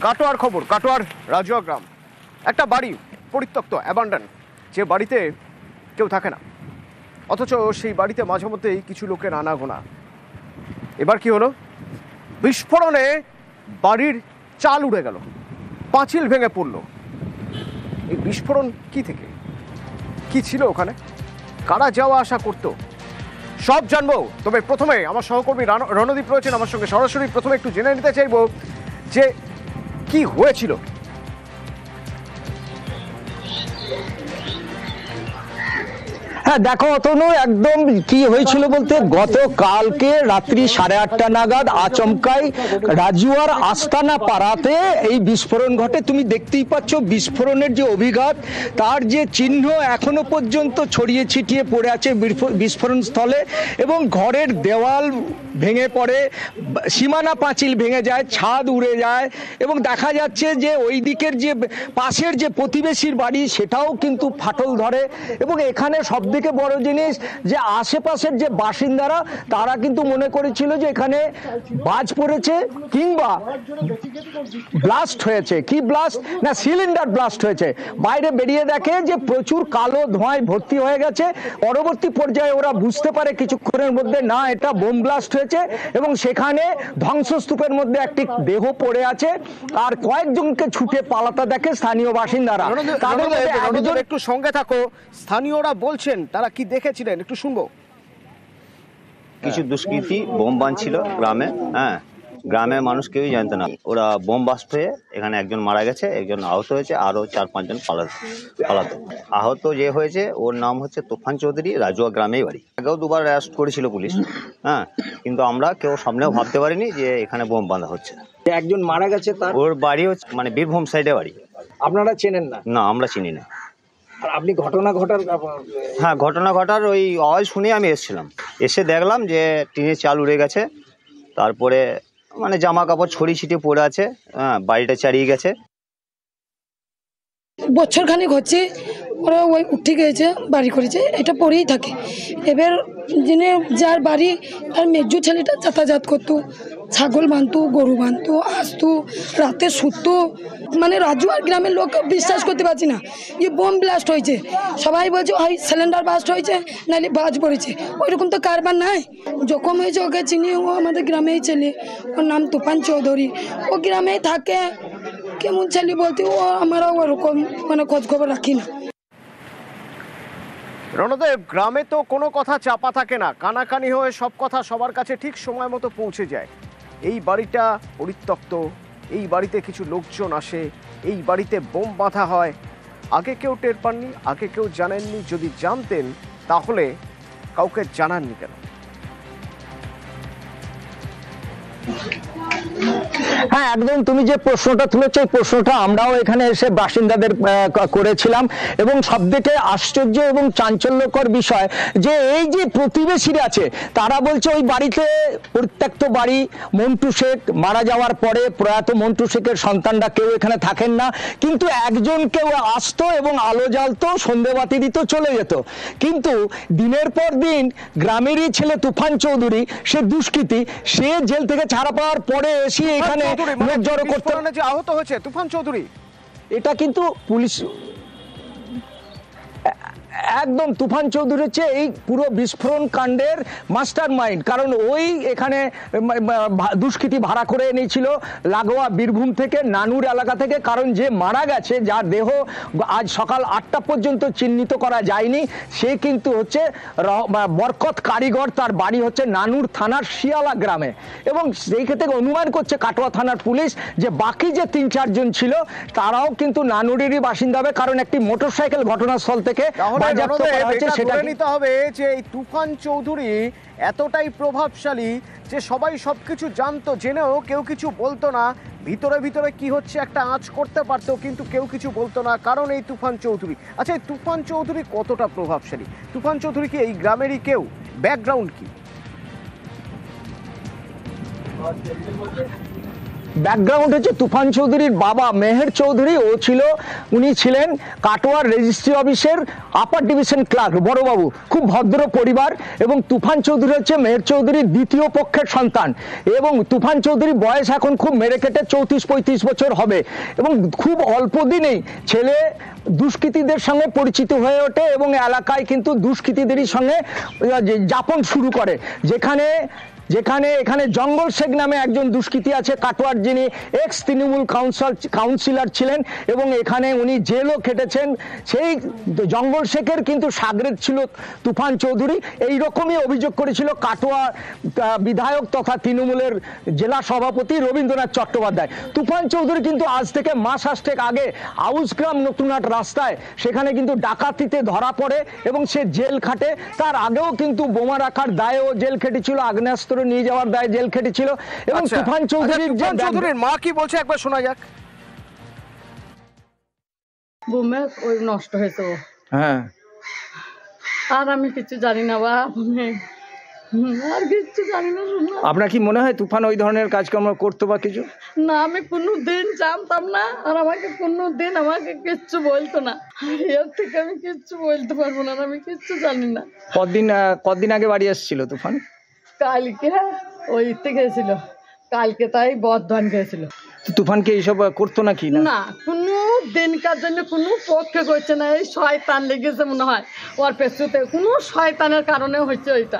কাটোয়ার খবর, কাটোয়ার রাজুয়া গ্রাম, একটা বাড়ি পরিত্যক্ত, অ্যাবান্ডন, যে বাড়িতে কেউ থাকে না, অথচ সেই বাড়িতে মাঝে মধ্যেই কিছু লোকের আনাগোনা। এবার কি হলো? বিস্ফোরণে বাড়ির চাল উড়ে গেল, পাঁচিল ভেঙে পড়লো। এই বিস্ফোরণ কি থেকে, কি ছিল ওখানে, কারা যাওয়া আসা করতো, সব জানবো। তবে প্রথমে আমার সহকর্মী রণদীপ রয়েছেন আমার সঙ্গে সরাসরি। প্রথমে একটু জেনে নিতে চাইবো যে কি হয়েছিল। হ্যাঁ দেখো অতনু, একদম কি হয়েছিল বলতে গতকালকে রাত্রি 8:30 নাগাদ আচমকাই রাজুয়ার আস্তানা পাড়াতে এই বিস্ফোরণ ঘটে। তুমি দেখতেই পাচ্ছ বিস্ফোরণের যে অভিঘাত, তার যে চিহ্ন এখনো পর্যন্ত ছড়িয়ে ছিটিয়ে পড়ে আছে বিস্ফোরণ স্থলে, এবং ঘরের দেওয়াল ভেঙে পড়ে, সীমানা পাঁচিল ভেঙে যায়, ছাদ উড়ে যায়, এবং দেখা যাচ্ছে যে ওই দিকের যে পাশের যে প্রতিবেশীর বাড়ি সেটাও কিন্তু ফাটল ধরে। এবং এখানে সবথেকে বড় জিনিস যে আশেপাশের যে বাসিন্দারা তারা কিন্তু মনে করেছিল যে এখানে বাজ পড়েছে কিংবা ব্লাস্ট হয়েছে। কি ব্লাস্ট না, সিলিন্ডার ব্লাস্ট হয়েছে। বাইরে বেরিয়ে দেখে যে প্রচুর কালো ধোঁয়ায় ভর্তি হয়ে গেছে। পরবর্তী পর্যায়ে ওরা বুঝতে পারে কিছুক্ষণের মধ্যে না, এটা বোম ব্লাস্ট হয়েছে, এবং সেখানে ধ্বংসস্তূপের মধ্যে একটি দেহ পড়ে আছে। আর কয়েকজনকে ছুটে পালাতে দেখে স্থানীয় বাসিন্দারা। তাদের মধ্যে একটু সঙ্গে থাকো, স্থানীয়রা বলছেন তারা কি দেখেছিলেন, একটু শুনবো। কিছু দুষ্কৃতী বোম বাঁধছিল গ্রামে। হ্যাঁ, গ্রামের মানুষ কেউই জানতো না। ওরা বোম বাস্ট হয়ে এখানে একজন মারা গেছে, একজন আহত হয়েছে, আরো 4-5 জন পালাতো। আহত যে হয়েছে ওর নাম হচ্ছে তুফান চৌধুরী, রাজুয়া গ্রামেই বাড়ি। আগেও 2বার অ্যারেস্ট করেছিল পুলিশ। হ্যাঁ, কিন্তু আমরা কেউ সামনেও ভাবতে পারিনি যে এখানে বোম বাঁধা হচ্ছে। একজন মারা গেছে, তার ওর বাড়ি হচ্ছে মানে বীরভূম সাইডে বাড়ি। আপনারা চেনেন না? না, আমরা চিনি না। আর আপনি ঘটনা ঘটার হ্যাঁ, ঘটনা ঘটার ওই আওয়াজ শুনে আমি এসেছিলাম, এসে দেখলাম যে টিনের চাল উড়ে গেছে, তারপরে মানে জামা কাপড় ছড়িয়ে ছিটিয়ে পড়ে আছে। হ্যাঁ, বাড়িটা চারিয়ে গেছে। বছর খানিক হচ্ছে ওরা ওই উঠে গিয়েছে, বাড়ি করেছে, এটা পরেই থাকে। এবার যিনি যার বাড়ি আর মেজু ছেলেটা যাতায়াত করতো, ছাগল বাঁধতো, গরু বাঁধতো, আসতো, রাতে শুতো। মানে রাজুয়ার গ্রামের লোক বিশ্বাস করতে পারছি না যে বোম ব্লাস্ট হয়েছে। সবাই বলছে হয় সিলিন্ডার ব্লাস্ট হয়েছে, নাহলে বাজ পড়েছে। ওইরকম তো কারবার নাই। জখম হয়েছে ওকে চিনি, ও আমাদের গ্রামেই ছেলে, ওর নাম তুফান চৌধুরী, ও গ্রামেই থাকে। কেমন ছেলে বলতে ও আমরা ওরকম মানে খোঁজ খবর রাখি না। রণদেব, গ্রামে তো কোনো কথা চাপা থাকে না, কানাকানি হয়ে সব কথা সবার কাছে ঠিক সময় মতো পৌঁছে যায়। এই বাড়িটা পরিত্যক্ত, এই বাড়িতে কিছু লোকজন আসে, এই বাড়িতে বোম বাঁধা হয়। আগে কেউ টের পাননি, আগে কেউ জানেননি? যদি জানতেন তাহলে কাউকে জানাননি কেন? হ্যাঁ একদম, তুমি যে প্রশ্নটা তুলেছো এই প্রশ্নটা আমরাও এখানে এসে বাসিন্দাদের করেছিলাম। এবং সবথেকে আশ্চর্য এবং চাঞ্চল্যকর বিষয় যে এই যে প্রতিবেশীরা আছে তারা বলছে ওই বাড়িতে, পরিত্যক্ত বাড়ি, মন্টু শেখ মারা যাওয়ার পরে প্রয়াত মন্টু শেখের সন্তানরা কেউ এখানে থাকেন না, কিন্তু একজন কেউ আসতো এবং আলো জ্বালতো, সন্ধ্যেবাতি দিত, চলে যেত। কিন্তু দিনের পর দিন গ্রামেরই ছেলে তুফান চৌধুরী, সে দুষ্কৃতী, সে জেল থেকে ছাড়া পাওয়ার পরে এসে এখানে লোক জড়ো করতে। যে আহত হয়েছে তুফান চৌধুরী, এটা কিন্তু পুলিশ একদম তুফান চৌধুরী হচ্ছে এই পুরো বিস্ফোরণ কাণ্ডের মাস্টার মাইন্ড। কারণ ওই এখানে দুষ্কৃতী ভাড়া করে এনেছিল লাগোয়া বীরভূম থেকে, নানুর এলাকা থেকে। কারণ যে মারা গেছে, যার দেহ আজ সকাল 8টা পর্যন্ত চিহ্নিত করা যায়নি, সে কিন্তু হচ্ছে বরকত কারিগর, তার বাড়ি হচ্ছে নানুর থানার শিয়ালা গ্রামে। এবং সেই ক্ষেত্রে অনুমান করছে কাটোয়া থানার পুলিশ যে বাকি যে 3-4 জন ছিল তারাও কিন্তু নানুরেরই বাসিন্দা হবে, কারণ একটি মোটরসাইকেল ঘটনাস্থল থেকে নিতে হবে যে এই তুফান চৌধুরী এতটাই প্রভাবশালী যে সবাই সবকিছু জানতো, জেনেও কেউ কিছু বলতো না। ভিতরে ভিতরে কি হচ্ছে একটা আঁচ করতে পারতো, কিন্তু কেউ কিছু বলতো না, কারণ এই তুফান চৌধুরী। আচ্ছা, এই তুফান চৌধুরী কতটা প্রভাবশালী? তুফান চৌধুরী কি এই গ্রামেরই কেউ? ব্যাকগ্রাউন্ড কি? ব্যাকগ্রাউন্ড হচ্ছে তুফান চৌধুরীর বাবা মেহের চৌধুরী, উনি ছিলেন কাটোয়ার রেজিস্ট্রি অফিসের আপার ডিভিশন ক্লার্ক, বড়বাবু, খুব ভদ্র পরিবার। এবং তুফান চৌধুরী হচ্ছে মেহের চৌধুরীর দ্বিতীয় পক্ষের সন্তান, এবং তুফান চৌধুরীর বয়স এখন খুব মেরে কেটে 34-35 বছর হবে, এবং খুব অল্প দিনেই ছেলে দুষ্কৃতীদের সঙ্গে পরিচিত হয়ে ওঠে এবং এলাকায় কিন্তু দুষ্কৃতীদেরই সঙ্গে যাপন শুরু করে। এখানে জঙ্গল শেখ নামে একজন দুষ্কৃতী আছে কাটোয়ার, যিনি এক্স তৃণমূল কাউন্সিলর ছিলেন এবং এখানে উনি জেলও খেটেছেন। সেই জঙ্গল শেখের কিন্তু সাগরেদ ছিল তুফান চৌধুরী। এইরকমই অভিযোগ করেছিল কাটোয়া বিধায়ক তথা তৃণমূলের জেলা সভাপতি রবীন্দ্রনাথ চট্টোপাধ্যায়। তুফান চৌধুরী কিন্তু আজ থেকে মাস 8 আগে আউসগ্রাম নতুনহাট রাস্তায় সেখানে কিন্তু ডাকাতিতে ধরা পড়ে এবং সে জেল খাটে। তার আগেও কিন্তু বোমা রাখার দায়েও জেল খেটেছিল, আগ্নেয়াস্ত্র নিয়ে যাওয়ার দায়ে জেল খেটেছিল। এবং তুফান চৌধুরীর মা কি বলছে একবার শোনা যাক। বোমা ওই নষ্ট হয়েছে। হ্যাঁ, আর আমি কিছু জানি না বা আর কিছু জানি না। আপনার কি মনে হয় তুফান ওই ধরনের কাজকর্ম করতো বা কিছু? না, আমি কোনো দিন জানতাম না, আর আমাকে কোনো দিন আমাকে কিচ্ছু বলতো না। এর থেকে আমি কিচ্ছু বলতে পারবো না, আমি কিচ্ছু জানি না। কতদিন আগে বাড়ি আসছিল তুফান? কালকে ওই থেকে গেছিল, কালকে তাই বর্ধমান গেছিল। তুফানকে এইসব করতো নাকি? না, কোনো দিনকার জন্য কোনো পক্ষে করছে না। এই শয়তান লেগেছে মনে হয় ওর পেছুতে, কোনো শয়তানের কারণে হচ্ছে ওইটা।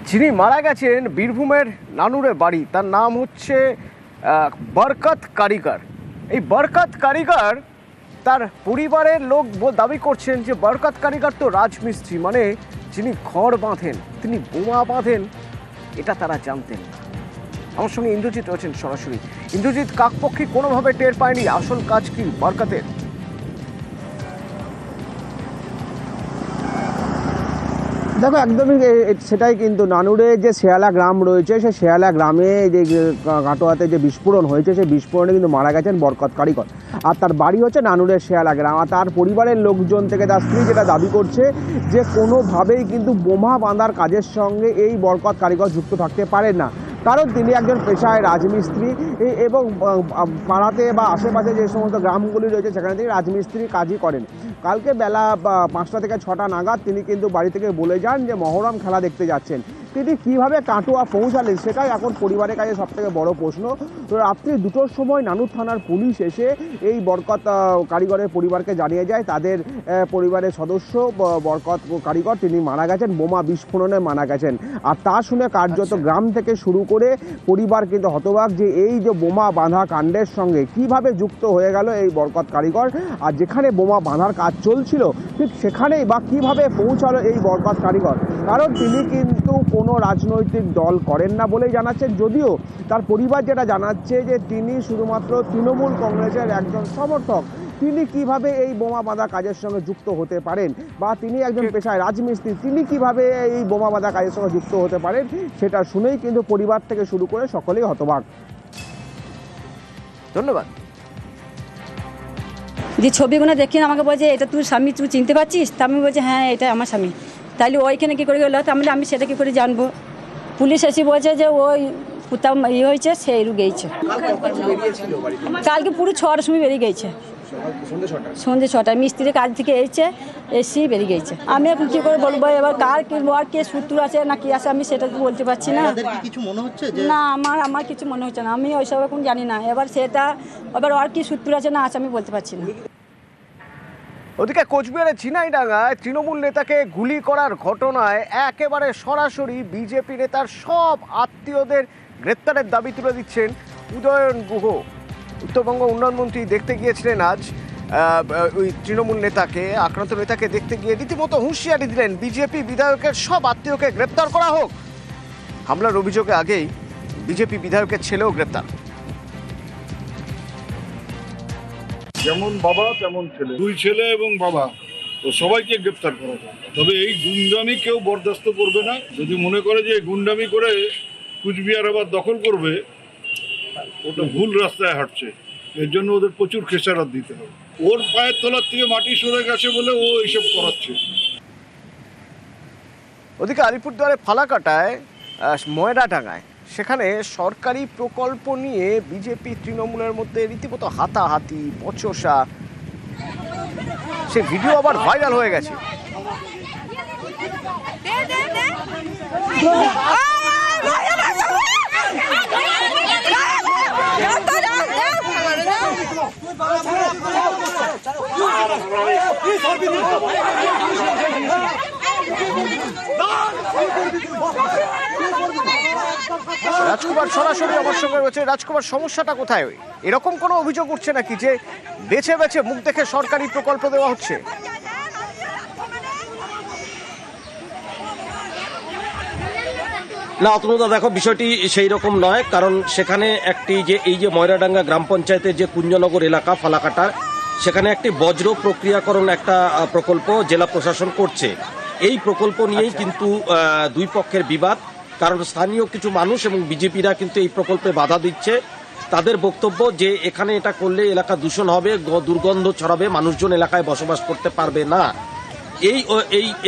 যিনি মারা গেছেন বীরভূমের নানুরে বাড়ি, তার নাম হচ্ছে বরকত কারিগর। এই বরকত কারিগর, তার পরিবারের লোক দাবি করছেন যে বরকত কারিগর তো রাজমিস্ত্রি, মানে যিনি ঘর বাঁধেন তিনি বোমা বাঁধেন এটা তারা জানতেন না। আমার সঙ্গে ইন্দ্রজিৎ রয়েছেন সরাসরি। ইন্দ্রজিৎ, কাকপক্ষী কোনোভাবে টের পায়নি আসল কাজ কি বরকতের? দেখো, একদমই সেটাই। কিন্তু নানুরে যে শেয়ালা গ্রাম রয়েছে, সেই শেয়ালা গ্রামে যে কাটোয়াতে যে বিস্ফোরণ হয়েছে, সেই বিস্ফোরণে কিন্তু মারা গেছেন বরকত কারিগর। আর তার বাড়ি হচ্ছে নানুরের শেয়ালা গ্রাম। আর তার পরিবারের লোকজন থেকে তার স্ত্রী যেটা দাবি করছে যে কোনোভাবেই কিন্তু বোমা বাঁধার কাজের সঙ্গে এই বরকত কারিগর যুক্ত থাকতে পারেন না, কারণ তিনি একজন পেশায় রাজমিস্ত্রি এবং পাড়াতে বা আশেপাশে যে সমস্ত গ্রামগুলি রয়েছে সেখানে তিনি রাজমিস্ত্রি কাজই করেন। কালকে বেলা 5টা থেকে 6টা নাগাদ তিনি কিন্তু বাড়ি থেকে বলে যান যে মহরম খেলা দেখতে যাচ্ছেন। তিনি কীভাবে কাটোয়া পৌঁছালেন সেটাই এখন পরিবারের কাছে সবথেকে বড় প্রশ্ন। তো রাত্রি 2টোর সময় নানুর থানার পুলিশ এসে এই বরকত কারিগরের পরিবারকে জানিয়ে যায় তাদের পরিবারের সদস্য বরকত কারিগর তিনি মারা গেছেন, বোমা বিস্ফোরণে মারা গেছেন। আর তা শুনে কার্যত গ্রাম থেকে শুরু করে পরিবার কিন্তু হতবাক যে এই যে বোমা বাঁধা কাণ্ডের সঙ্গে কিভাবে যুক্ত হয়ে গেল এই বরকত কারিগর, আর যেখানে বোমা বাঁধার কাজ চলছিল ঠিক সেখানেই বা কিভাবে পৌঁছালো এই বরকত কারিগর। কারণ তিনি কিন্তু কোনো রাজনৈতিক দল করেন না বলেই জানাচ্ছেন, যদিও তার পরিবার যেটা জানাচ্ছে যে তিনি শুধুমাত্র তৃণমূল কংগ্রেসের একজন সমর্থক। তিনি কিভাবে এই বোমা বাঁধা কাজের সঙ্গে যুক্ত হতে পারেন, বা তিনি একজন পেশায় রাজমিস্ত্রি, তিনি কিভাবে এই বোমা বাঁধা কাজের সঙ্গে যুক্ত হতে পারেন, সেটা শুনেই কিন্তু পরিবার থেকে শুরু করে সকলেই হতবাক। ধন্যবাদ। যে ছবিগুলো দেখি আমাকে বলছে এটা তুই স্বামী, তুই চিনতে পারছিস? তা আমি বলছি হ্যাঁ এটা আমার স্বামী। তাইলে ওইখানে কী করে গেলো? তাহলে আমি সেটা কী করে জানবো? পুলিশ এসে বলছে যে ওই কোথাও ইয়ে হয়েছে, সেই গেছে। কালকে পুরো 6টার সময় বেরিয়ে গেছে, সন্ধ্যে 6টায় মিস্ত্রির কাজ থেকে এসে বেরিয়ে গেছে। আমি এখন কী করে বলবো এবার কার কে সূত্র আছে না কি আছে আমি সেটা তো বলতে পারছি না। না, আমার কিছু মনে হচ্ছে না, আমি ওইসব এখন জানি না। এবার সেটা এবার আর কি সূত্র আছে না আছে আমি বলতে পারছি না। ওদিকে কোচবিহারের ঝিনাইডাঙ্গায় তৃণমূল নেতাকে গুলি করার ঘটনায় একেবারে সরাসরি বিজেপি নেতার সব আত্মীয়দের গ্রেপ্তারের দাবি তুলে দিচ্ছেন উদয়ন গুহ। উত্তরবঙ্গ উন্নয়নমন্ত্রী দেখতে গিয়েছিলেন আজ ওই তৃণমূল নেতাকে, আক্রান্ত নেতাকে দেখতে গিয়ে রীতিমতো হুঁশিয়ারি দিলেন বিজেপি বিধায়কের সব আত্মীয়কে গ্রেপ্তার করা হোক। হামলার অভিযোগে আগেই বিজেপি বিধায়কের ছেলেও গ্রেপ্তার। যেমন বাবা তেমন ছেলে, দুই ছেলে এবং বাবা, তো সবাইকে গ্রেপ্তার করা যায়। তবে এই গুন্ডামি কেউ বরদাস্ত করবে না। যদি মনে করে যে গুন্ডামি করে কুচবিহার আবার দখল করবে, ওটা ভুল রাস্তায় হাঁটছে। এর জন্য ওদের প্রচুর খেসারত দিতে হবে। ওর পায়ের তলার থেকে মাটি সরে গেছে বলে ও এইসব করাচ্ছে। ওদিকে আলিপুরদুয়ারে ফালাকাটায় ময়রাডাঙ্গায়, সেখানে সরকারি প্রকল্প নিয়ে বিজেপি তৃণমূলের মধ্যে রীতিমতো হাতাহাতি বচসা, সে ভিডিও আবার ভাইরাল হয়ে গেছে। রাজকুমার সরাসরি আমার সঙ্গে রয়েছে। রাজকুমার, সমস্যাটা কোথায়? এরকম কোনো অভিযোগ উঠছে নাকি যে বেছে বেছে মুখ দেখে সরকারি প্রকল্প দেওয়া হচ্ছে? না অতনুদা, দেখো বিষয়টি সেই রকম নয়, কারণ সেখানে একটি যে এই যে ময়রাডাঙ্গা গ্রাম পঞ্চায়েতের যে কুঞ্জনগর এলাকা ফালাকাটার, সেখানে একটি বজ্র প্রক্রিয়াকরণ একটা প্রকল্প জেলা প্রশাসন করছে। এই প্রকল্প নিয়েই কিন্তু দুই পক্ষের বিবাদ, কারণ স্থানীয় কিছু মানুষ এবং বিজেপিরা কিন্তু এই প্রকল্পে বাধা দিচ্ছে। তাদের বক্তব্য যে এখানে এটা করলে এলাকা দূষণ হবে, দুর্গন্ধ ছড়াবে, মানুষজন এলাকায় বসবাস করতে পারবে না।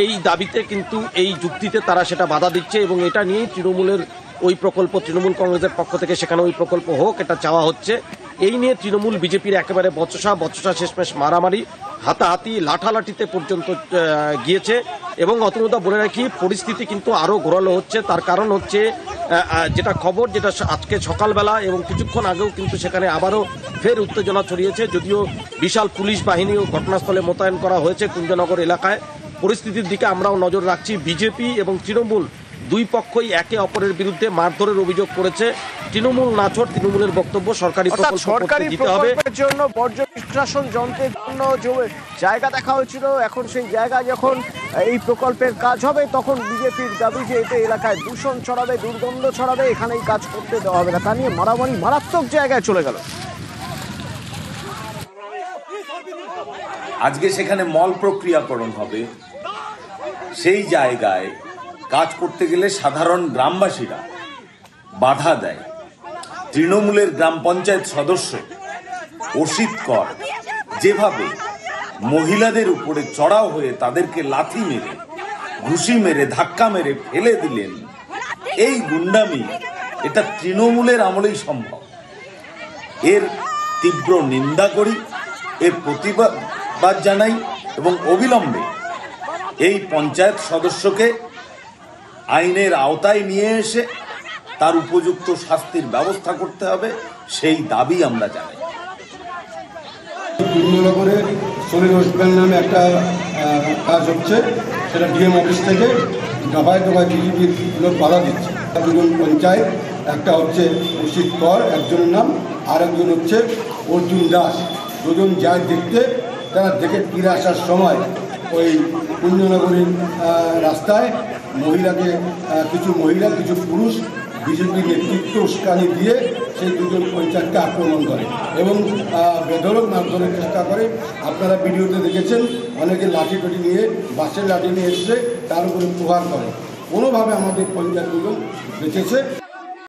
এই দাবিতে কিন্তু এই যুক্তিতে তারা সেটা বাধা দিচ্ছে এবং এটা নিয়েই তৃণমূলের ওই প্রকল্প, তৃণমূল কংগ্রেসের পক্ষ থেকে সেখানে ওই প্রকল্প হোক এটা চাওয়া হচ্ছে। এই নিয়ে তৃণমূল বিজেপির একেবারে বচসা শেষমেশ মারামারি, হাতাহাতি, লাঠালাঠিতে পর্যন্ত গিয়েছে। এবং অতনুদা বলে রাখি, পরিস্থিতি কিন্তু আরও ঘোরালো হচ্ছে। তার কারণ হচ্ছে যেটা খবর, যেটা আজকে সকালবেলা এবং কিছুক্ষণ আগেও কিন্তু সেখানে আবারও ফের উত্তেজনা ছড়িয়েছে, যদিও বিশাল পুলিশ বাহিনীও ঘটনাস্থলে মোতায়েন করা হয়েছে কুঞ্জনগর এলাকায়। পরিস্থিতির দিকে আমরাও নজর রাখছি। বিজেপি এবং তৃণমূল দুই পক্ষই একে অপরের বিরুদ্ধে মারধরের অভিযোগ করেছে। তৃণমূল নাছোড়, তৃণমূলের বক্তব্য সরকারি প্রকল্পের জন্য বর্জ্য নিষ্কাশন যন্ত্রের জন্য জায়গা দেখা হয়েছিল। এখন সেই জায়গা যখন এই প্রকল্পের কাজ হবে, তখন বিজেপির দাবি যে এতে এলাকায় দূষণ ছড়াবে, দুর্গন্ধ ছড়াবে, এখানেই কাজ করতে দেওয়া হবে না। তা নিয়ে মারামারি মারাত্মক জায়গায় চলে গেল। আজকে সেখানে মল প্রক্রিয়াকরণ হবে, সেই জায়গায় কাজ করতে গেলে সাধারণ গ্রামবাসীরা বাধা দেয়। তৃণমূলের গ্রাম পঞ্চায়েত সদস্য অসিত কর যেভাবে মহিলাদের উপরে চড়াও হয়ে তাদেরকে লাথি মেরে, ঘুষি মেরে, ধাক্কা মেরে ফেলে দিলেন, এই গুন্ডামি এটা তৃণমূলের আমলেই সম্ভব। এর তীব্র নিন্দা করি, এর প্রতিবাদ জানাই এবং অবিলম্বে এই পঞ্চায়েত সদস্যকে আইনের আওতায় নিয়ে এসে তার উপযুক্ত শাস্তির ব্যবস্থা করতে হবে, সেই দাবি আমরা জানাই। কুঞ্জনগরে শরীর হসপিটাল নামে একটা কাজ হচ্ছে, সেটা ডিএম অফিস থেকে দফায় দফায় বিজেপির লোক বাধা দিচ্ছে। দুজন পঞ্চায়েত, একটা হচ্ছে অসিত কর একজনের নাম, আর একজন হচ্ছে অর্জুন দাস। দুজন যায় দেখতে, তারা দেখে ফিরে আসার সময় ওই কুঞ্জনগরের রাস্তায় কিছু মহিলা কিছু পুরুষ বিজেপি নেতৃত্ব উস্কানি দিয়ে সেই দুজন পঞ্চায়েতকে আক্রমণ করে এবং বেধড়ক মারধরের চেষ্টা করে। আপনারা ভিডিওতে দেখেছেন, অনেকে লাঠি টাঠি নিয়ে, বাঁশের লাঠি নিয়ে এসছে, তার উপরে প্রহার করে। কোনোভাবে আমাদের পঞ্চায়েত দুজন বেঁচেছে।